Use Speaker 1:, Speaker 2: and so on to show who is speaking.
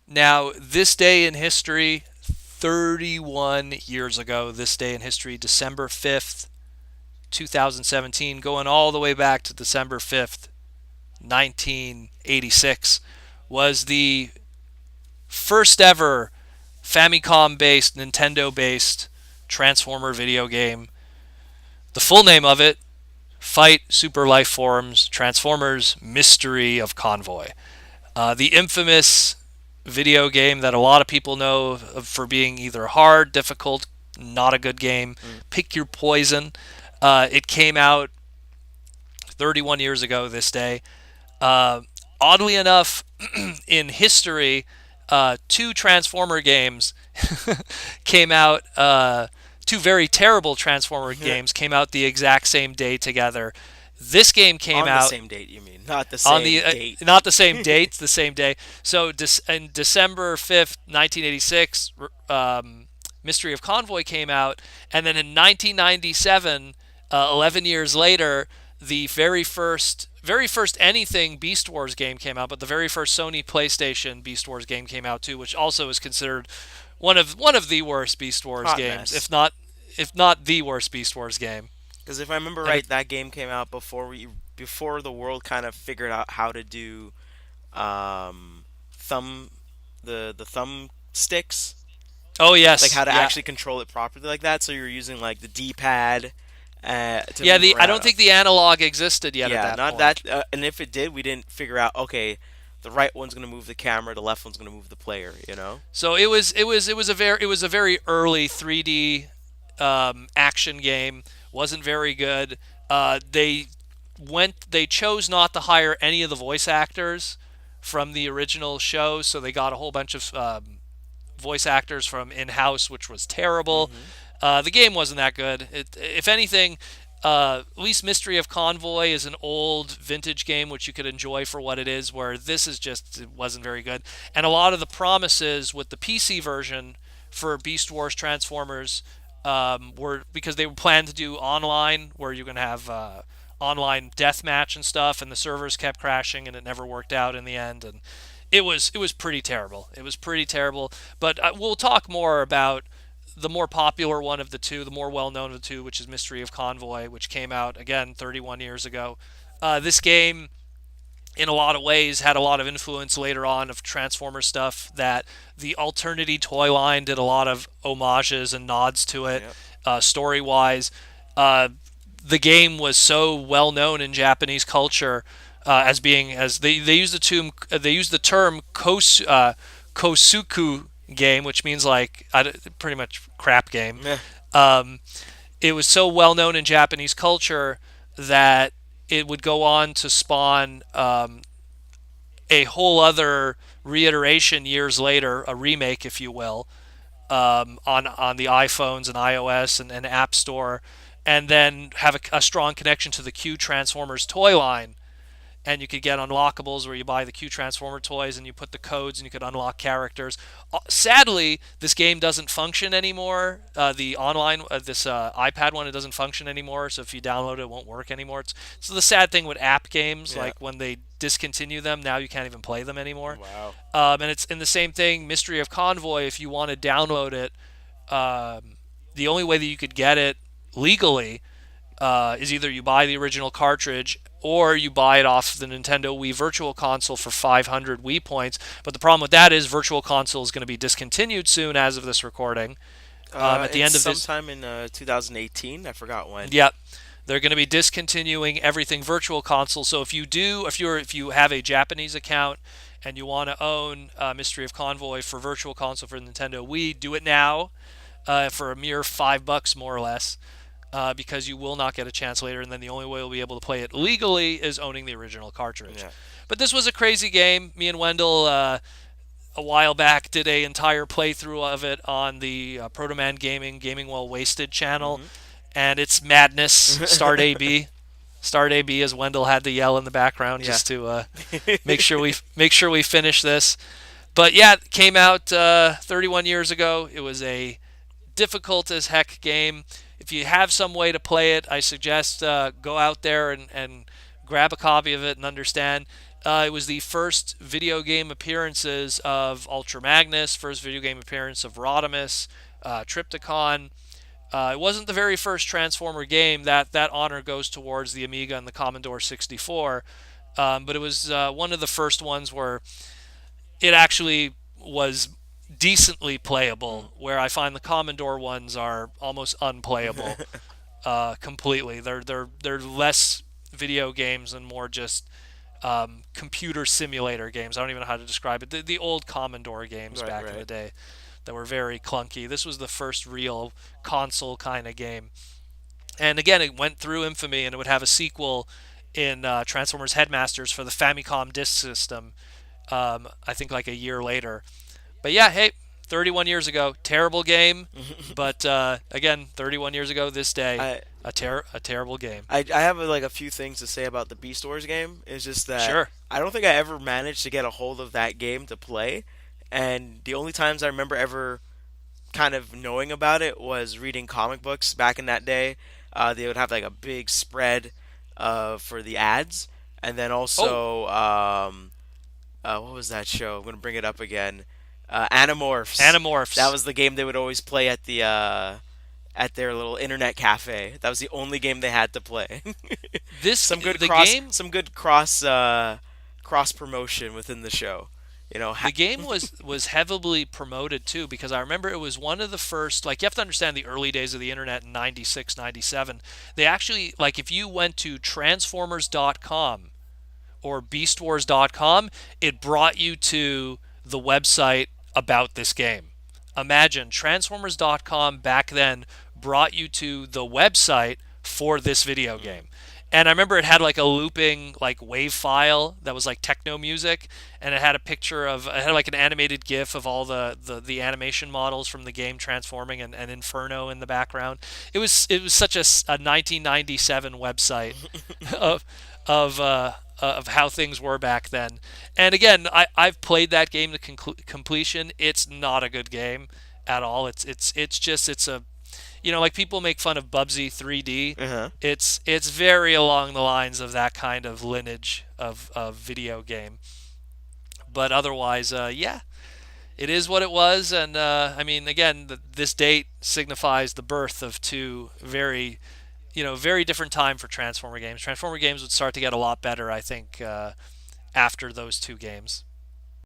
Speaker 1: Now, this day in history, 31 years ago, this day in history, December 5th, 2017, going all the way back to December 5th, 1986, was the first ever Famicom based, Nintendo based Transformer video game. The full name of it, Fight Super Life Forms Transformers Mystery of Convoy. The infamous video game that a lot of people know for being either hard, difficult, not a good game.
Speaker 2: Mm.
Speaker 1: Pick your poison. It came out 31 years ago this day. Uh, Oddly enough, in history, two Transformer games came out. Two very terrible Transformer games came out the exact same day together. This game came
Speaker 2: On the
Speaker 1: out
Speaker 2: same date, you mean? Not the
Speaker 1: on
Speaker 2: same
Speaker 1: the
Speaker 2: date.
Speaker 1: not the same date, the same day. So in December 5th, 1986, Mystery of Convoy came out, and then in 1997, 11 years later, the very first anything Beast Wars game came out, but the very first Sony PlayStation Beast Wars game came out too, which also is considered one of the worst Beast Wars
Speaker 2: Hot
Speaker 1: games,
Speaker 2: mess.
Speaker 1: if not the worst Beast Wars game.
Speaker 2: Because if I remember
Speaker 1: And
Speaker 2: right, that game came out before the world kind of figured out how to do thumb the thumb sticks,
Speaker 1: oh
Speaker 2: like
Speaker 1: yes,
Speaker 2: how to
Speaker 1: yeah,
Speaker 2: actually control it properly like that. So you're using like the D-pad to
Speaker 1: yeah.
Speaker 2: move
Speaker 1: The I don't
Speaker 2: around.
Speaker 1: think the analog existed yet at
Speaker 2: Yeah,
Speaker 1: that
Speaker 2: not
Speaker 1: point.
Speaker 2: that. And if it did, we didn't figure out. Okay, the right one's gonna move the camera, the left one's gonna move the player. You know?
Speaker 1: So it was a very early 3D action game. Wasn't very good. They chose not to hire any of the voice actors from the original show, so they got a whole bunch of voice actors from in-house, which was terrible.
Speaker 2: Hmm.
Speaker 1: The game wasn't that good. If anything, at least Mystery of Convoy is an old vintage game which you could enjoy for what it is, where this is just, it wasn't very good. And a lot of the promises with the PC version for Beast Wars Transformers were because they were planned to do online, where you're going to have online deathmatch and stuff, and the servers kept crashing, and it never worked out in the end. And it was pretty terrible. It was pretty terrible. But we'll talk more about the more popular one of the two, the more well known of the two, which is Mystery of Convoy, which came out again 31 years ago. This game, in a lot of ways, had a lot of influence later on of Transformer stuff. That the Alternity toy line did a lot of homages and nods to it,
Speaker 2: Yep.
Speaker 1: story wise. Uh, the game was so well known in Japanese culture as being, as they use the term kosuku game, which means like pretty much crap game.
Speaker 2: Meh.
Speaker 1: Um, it was so well known in Japanese culture that it would go on to spawn a whole other reiteration years later, a remake, if you will, on the iPhones and iOS and App Store, and then have a strong connection to the Q Transformers toy line. And you could get unlockables where you buy the Q Transformer toys and you put the codes and you could unlock characters. Sadly, this game doesn't function anymore. The online, this iPad one, it doesn't function anymore. So if you download it, it won't work anymore. So the sad thing with app games,
Speaker 2: Yeah.
Speaker 1: like when they discontinue them, now you can't even play them anymore.
Speaker 2: Wow.
Speaker 1: And it's in the same thing, Mystery of Convoy. If you want to download it, the only way that you could get it legally is either you buy the original cartridge or you buy it off the Nintendo Wii Virtual Console for 500 Wii points. But the problem with that is Virtual Console is going to be discontinued soon as of this recording. At the
Speaker 2: It's
Speaker 1: end of this,
Speaker 2: sometime in 2018. I forgot when.
Speaker 1: yeah, they're going to be discontinuing everything Virtual Console. So if you have a Japanese account and you want to own Mystery of Convoy for Virtual Console for Nintendo Wii, do it now for a mere $5 more or less. Because you will not get a chance later, and then the only way you'll be able to play it legally is owning the original cartridge.
Speaker 2: Yeah.
Speaker 1: But this was a crazy game. Me and Wendell, a while back, did a entire playthrough of it on the Proto Man Gaming Well Wasted channel,
Speaker 2: Hmm.
Speaker 1: and it's madness. Start AB, as Wendell had to yell in the background
Speaker 2: Yeah.
Speaker 1: just to make sure we finish this. But yeah, it came out 31 years ago. It was a difficult as heck game. If you have some way to play it, I suggest go out there and grab a copy of it and understand. It was the first video game appearances of Ultra Magnus, first video game appearance of Rodimus, Triptychon. It wasn't the very first Transformer game. That honor goes towards the Amiga and the Commodore 64. But it was one of the first ones where it actually was decently
Speaker 2: Mm.
Speaker 1: playable, where I find the Commodore ones are almost unplayable completely. They're less video games and more just computer simulator games. I don't even know how to describe it. The old Commodore games
Speaker 2: Right,
Speaker 1: back in the
Speaker 2: right.
Speaker 1: day that were very clunky. This was the first real console kind of game. And again, it went through infamy, and it would have a sequel in Transformers Headmasters for the Famicom disk system. I think like a year later. But yeah, hey, 31 years ago, terrible game. But again, 31 years ago this day,
Speaker 2: I
Speaker 1: a terrible game.
Speaker 2: I have like a few things to say about the Beast Wars game. It's just that
Speaker 1: Sure.
Speaker 2: I don't think I ever managed to get a hold of that game to play, and the only times I remember ever kind of knowing about it was reading comic books back in that day. They would have like a big spread for the ads, and then
Speaker 1: Oh,
Speaker 2: also what was that show? I'm gonna bring it up again. Animorphs. That
Speaker 1: Animorphs.
Speaker 2: was the game they would always play at their little internet cafe. That was the only game they had to play.
Speaker 1: This
Speaker 2: some good
Speaker 1: the
Speaker 2: cross,
Speaker 1: game
Speaker 2: some good cross promotion within the show. You know,
Speaker 1: the game was heavily promoted too, because I remember it was one of the first, like, you have to understand the early days of the internet in 96, 97. They actually, like, if you went to transformers.com or beastwars.com, it brought you to the website about this game. Imagine transformers.com back then brought you to the website for this video
Speaker 2: mm,
Speaker 1: game. And I remember it had like a looping like wave file that was like techno music, and it had a picture of, it had like an animated GIF of all the animation models from the game transforming, and Inferno in the background. It was such a 1997 website of of how things were back then. And again, I've played that game to completion. It's not a good game at all. It's just it's a, like people make fun of Bubsy 3D.
Speaker 2: uh-huh.
Speaker 1: It's very along the lines of that kind of lineage of video game. But otherwise, yeah, it is what it was. And I mean, again, this date signifies the birth of two very different time for Transformer games. Transformer games would start to get a lot better, I think, after those two games.